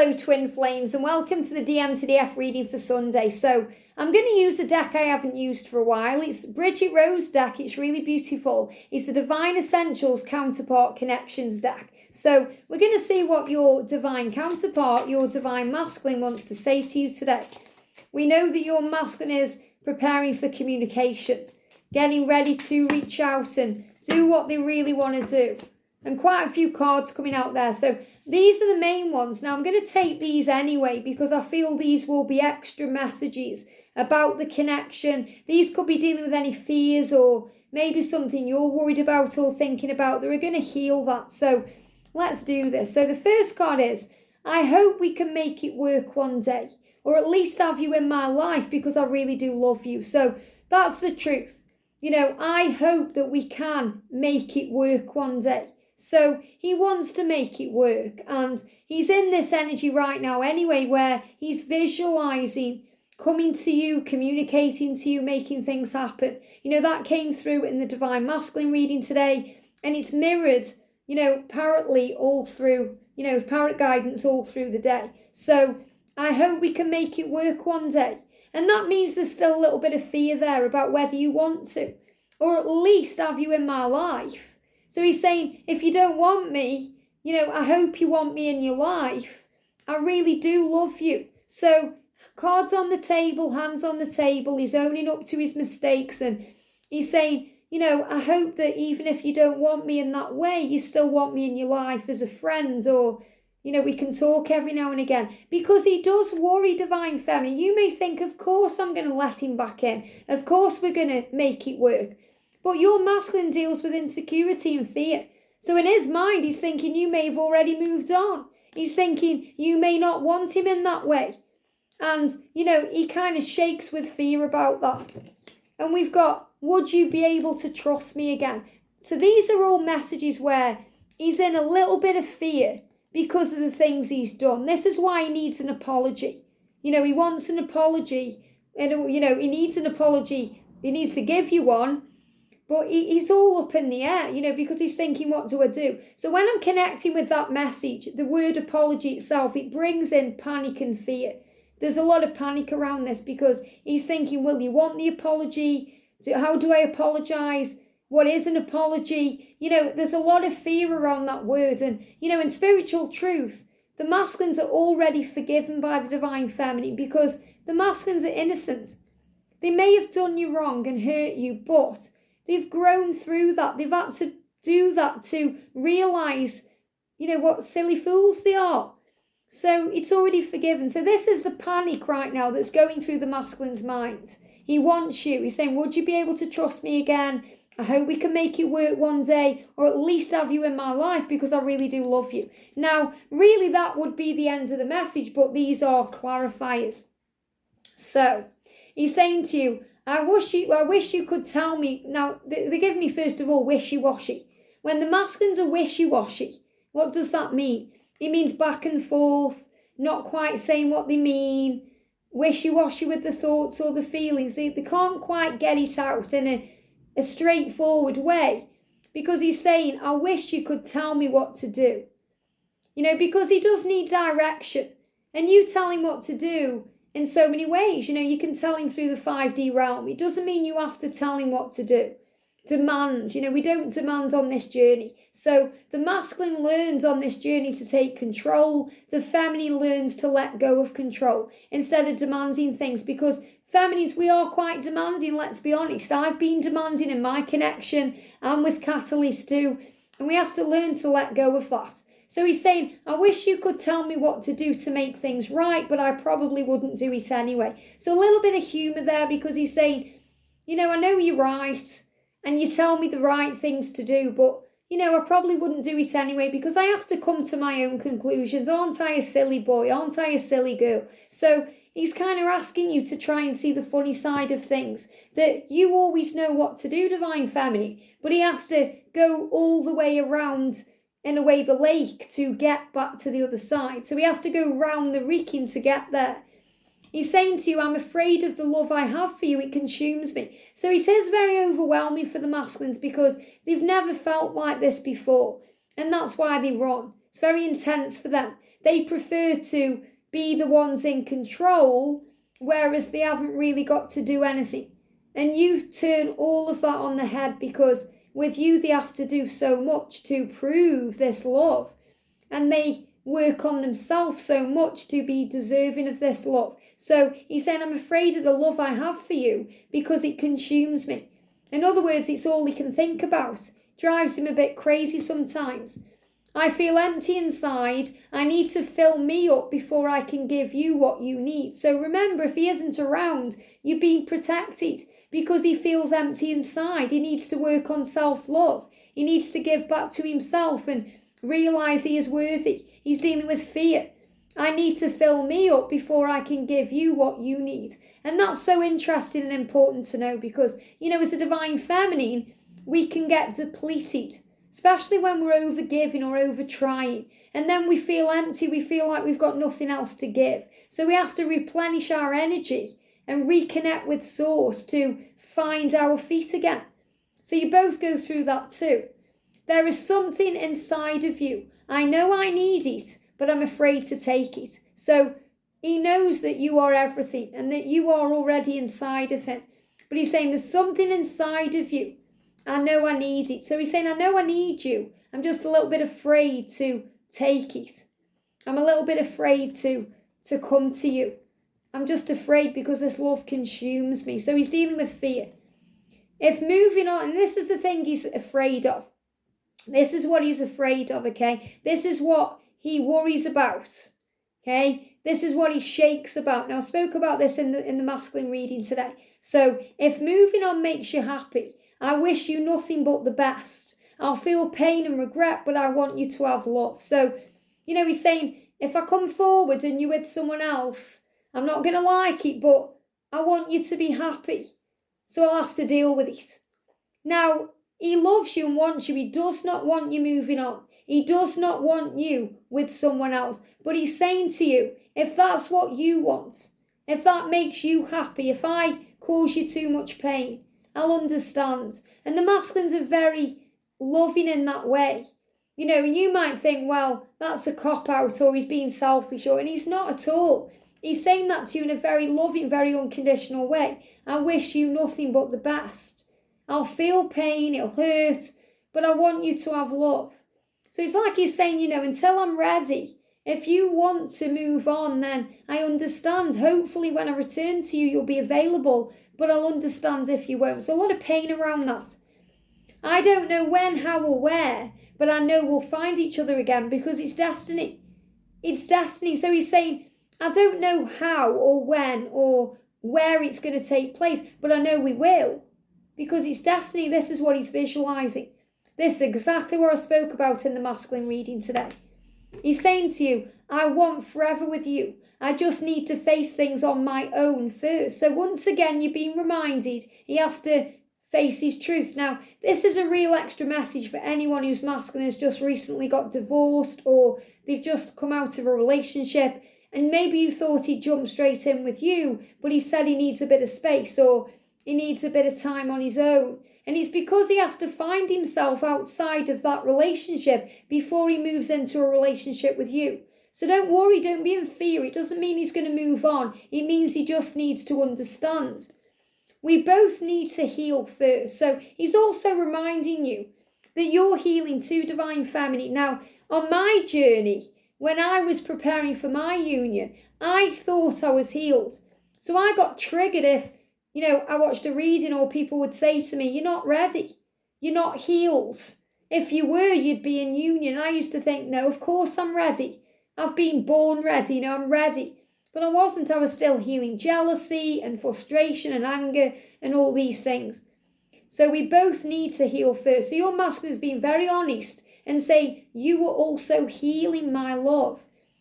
Hello twin flames and welcome to the DM to DF reading for Sunday. So I'm going to use a deck I haven't used for a while. It's Bridget Rose deck. It's really beautiful. It's the Divine Essentials Counterpart Connections deck. So we're going to see what your divine counterpart, your divine masculine wants to say to you today. We know that your masculine is preparing for communication, getting ready to reach out and do what they really want to do. And quite a few cards coming out there. So these are the main ones. Now I'm going to take these anyway because I feel these will be extra messages about the connection. These could be dealing with any fears or maybe something you're worried about or thinking about. They're going to heal that. So let's do this. So the first card is, I hope we can make it work one day, or at least have you in my life because I really do love you. So that's the truth. You know, I hope that we can make it work one day. So he wants to make it work, and he's in this energy right now anyway where he's visualizing coming to you, communicating to you, making things happen. You know, that came through in the Divine Masculine reading today, and it's mirrored, you know, parrotly all through, you know, parrot guidance all through the day. So I hope we can make it work one day. And that means there's still a little bit of fear there about whether you want to, or at least have you in my life. So he's saying, if you don't want me, you know, I hope you want me in your life. I really do love you. So cards on the table, hands on the table. He's owning up to his mistakes. And he's saying, you know, I hope that even if you don't want me in that way, you still want me in your life as a friend, or, you know, we can talk every now and again. Because he does worry, Divine Feminine. You may think, of course I'm going to let him back in. Of course we're going to make it work. But your masculine deals with insecurity and fear. So in his mind, he's thinking you may have already moved on. He's thinking you may not want him in that way. And, you know, he kind of shakes with fear about that. And we've got, would you be able to trust me again? So these are all messages where he's in a little bit of fear because of the things he's done. This is why he needs an apology. You know, he wants an apology. And, you know, he needs an apology. He needs to give you one. But he's all up in the air, you know, because he's thinking, what do I do? So when I'm connecting with that message, the word apology itself, it brings in panic and fear. There's a lot of panic around this because he's thinking, will you want the apology? How do I apologize? What is an apology? You know, there's a lot of fear around that word. And, you know, in spiritual truth, the masculines are already forgiven by the Divine Feminine because the masculines are innocent. They may have done you wrong and hurt you, but they've grown through that. They've had to do that to realise, you know, what silly fools they are. So it's already forgiven. So this is the panic right now that's going through the masculine's mind. He wants you. He's saying, would you be able to trust me again? I hope we can make it work one day, or at least have you in my life because I really do love you. Now, really that would be the end of the message, but these are clarifiers. So he's saying to you, I wish you could tell me. Now, they give me, first of all, wishy-washy. When the masculines are wishy-washy, what does that mean? It means back and forth, not quite saying what they mean, wishy-washy with the thoughts or the feelings. They can't quite get it out in a straightforward way because he's saying, I wish you could tell me what to do. You know, because he does need direction. And you tell him what to do in so many ways. You know, you can tell him through the 5D realm. It doesn't mean you have to tell him what to do. Demand, you know, we don't demand on this journey. So the masculine learns on this journey to take control. The feminine learns to let go of control instead of demanding things, because feminines, we are quite demanding, let's be honest. I've been demanding in my connection and with Catalyst too. And we have to learn to let go of that. So he's saying, I wish you could tell me what to do to make things right, but I probably wouldn't do it anyway. So a little bit of humour there because he's saying, you know, I know you're right and you tell me the right things to do, but, you know, I probably wouldn't do it anyway because I have to come to my own conclusions. Aren't I a silly boy? Aren't I a silly girl? So he's kind of asking you to try and see the funny side of things, that you always know what to do, Divine Feminine, but he has to go all the way around, in a way, the lake to get back to the other side. So he has to go round the Wrekin to get there. He's saying to you, I'm afraid of the love I have for you. It consumes me. So it is very overwhelming for the masculines because they've never felt like this before. And that's why they run. It's very intense for them. they prefer to be the ones in control, whereas they haven't really got to do anything. And you turn all of that on the head, because with you, they have to do so much to prove this love. And they work on themselves so much to be deserving of this love. So he's saying, I'm afraid of the love I have for you because it consumes me. In other words, it's all he can think about. Drives him a bit crazy sometimes. I feel empty inside. I need to fill me up before I can give you what you need. So remember, if he isn't around, you're being protected because he feels empty inside. He needs to work on self-love. He needs to give back to himself and realise he is worthy. He's dealing with fear. I need to fill me up before I can give you what you need. And that's so interesting and important to know because, as a divine feminine, we can get depleted, especially when we're over-giving or over-trying. And then we feel empty. We feel like we've got nothing else to give. So we have to replenish our energy and reconnect with Source to find our feet again. So you both go through that too. There is something inside of you. I know I need it, but I'm afraid to take it. So he knows that you are everything and that you are already inside of him. But he's saying there's something inside of you. I know I need it. So he's saying, I know I need you. I'm just a little bit afraid to take it. I'm a little bit afraid to come to you. I'm just afraid because this love consumes me. So he's dealing with fear. If moving on, and this is the thing he's afraid of. This is what he's afraid of, okay? This is what he worries about, okay? This is what he shakes about. Now, I spoke about this in the masculine reading today. So, if moving on makes you happy, I wish you nothing but the best. I'll feel pain and regret, but I want you to have love. So, he's saying, if I come forward and you're with someone else, I'm not going to like it, but I want you to be happy. So I'll have to deal with it. Now, he loves you and wants you. He does not want you moving on. He does not want you with someone else. But he's saying to you, if that's what you want, if that makes you happy, if I cause you too much pain, I'll understand. And the masculines are very loving in that way. And you might think, well, that's a cop-out or he's being selfish, and he's not at all. He's saying that to you in a very loving, very unconditional way. I wish you nothing but the best. I'll feel pain, it'll hurt, but I want you to have love. So it's like he's saying, until I'm ready, if you want to move on, then I understand. Hopefully when I return to you, you'll be available, but I'll understand if you won't. So a lot of pain around that. I don't know when, how, or where, but I know we'll find each other again because it's destiny. It's destiny. So he's saying, I don't know how or when or where it's going to take place, but I know we will. Because it's destiny. This is what he's visualising. This is exactly what I spoke about in the masculine reading today. He's saying to you, I want forever with you. I just need to face things on my own first. So once again, you're being reminded he has to face his truth. Now, this is a real extra message for anyone who's masculine has just recently got divorced or they've just come out of a relationship and maybe you thought he'd jump straight in with you, but he said he needs a bit of space or he needs a bit of time on his own. And it's because he has to find himself outside of that relationship before he moves into a relationship with you. So don't worry, don't be in fear. It doesn't mean he's going to move on. It means he just needs to understand. We both need to heal first. So he's also reminding you that you're healing too, Divine Feminine. Now, on my journey, when I was preparing for my union, I thought I was healed. So I got triggered if I watched a reading or people would say to me, you're not ready. You're not healed. If you were, you'd be in union. I used to think, no, of course I'm ready. I've been born ready. I'm ready. But I wasn't. I was still healing jealousy and frustration and anger and all these things. So we both need to heal first. So your masculine is being very honest and saying, you were also healing, my love.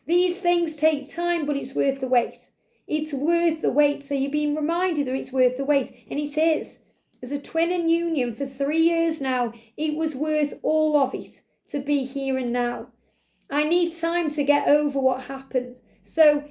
These things take time, but it's worth the wait. It's worth the wait. So you're being reminded that it's worth the wait. And it is. As a twin in union for 3 years now, it was worth all of it to be here and now. I need time to get over what happened. So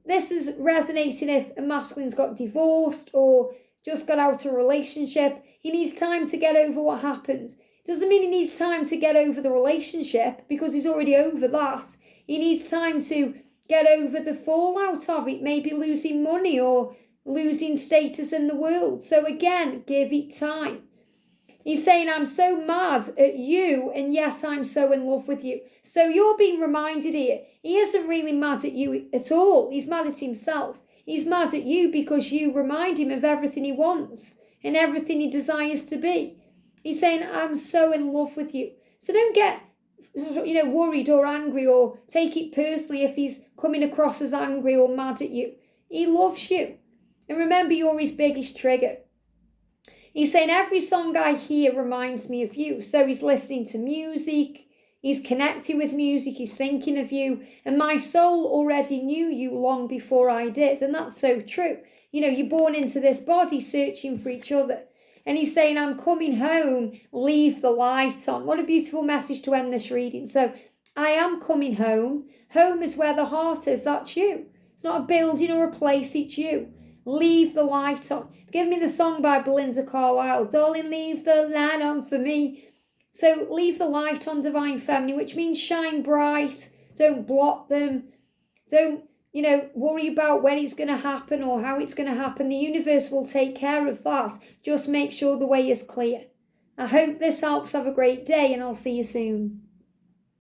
this is resonating if a masculine's got divorced or just got out of a relationship. He needs time to get over what happened. Doesn't mean he needs time to get over the relationship because he's already over that. He needs time to get over the fallout of it, maybe losing money or losing status in the world. So again, give it time. He's saying, I'm so mad at you, and yet I'm so in love with you. So you're being reminded here, he isn't really mad at you at all. He's mad at himself. He's mad at you because you remind him of everything he wants and everything he desires to be. He's saying, I'm so in love with you. So don't get worried or angry or take it personally if he's coming across as angry or mad at you. He loves you. And remember, you're his biggest trigger. He's saying, every song I hear reminds me of you. So he's listening to music, he's connecting with music, he's thinking of you. And my soul already knew you long before I did. And that's so true. You're born into this body searching for each other. And he's saying, I'm coming home, leave the light on. What a beautiful message to end this reading. So I am coming home. Home is where the heart is. That's you. It's not a building or a place, it's you. Leave the light on. Give me the song by Belinda Carlisle. Darling, leave the light on for me. So leave the light on, Divine Feminine, which means shine bright. Don't block them. Don't, worry about when it's going to happen or how it's going to happen. The universe will take care of that. Just make sure the way is clear. I hope this helps. Have a great day, and I'll see you soon.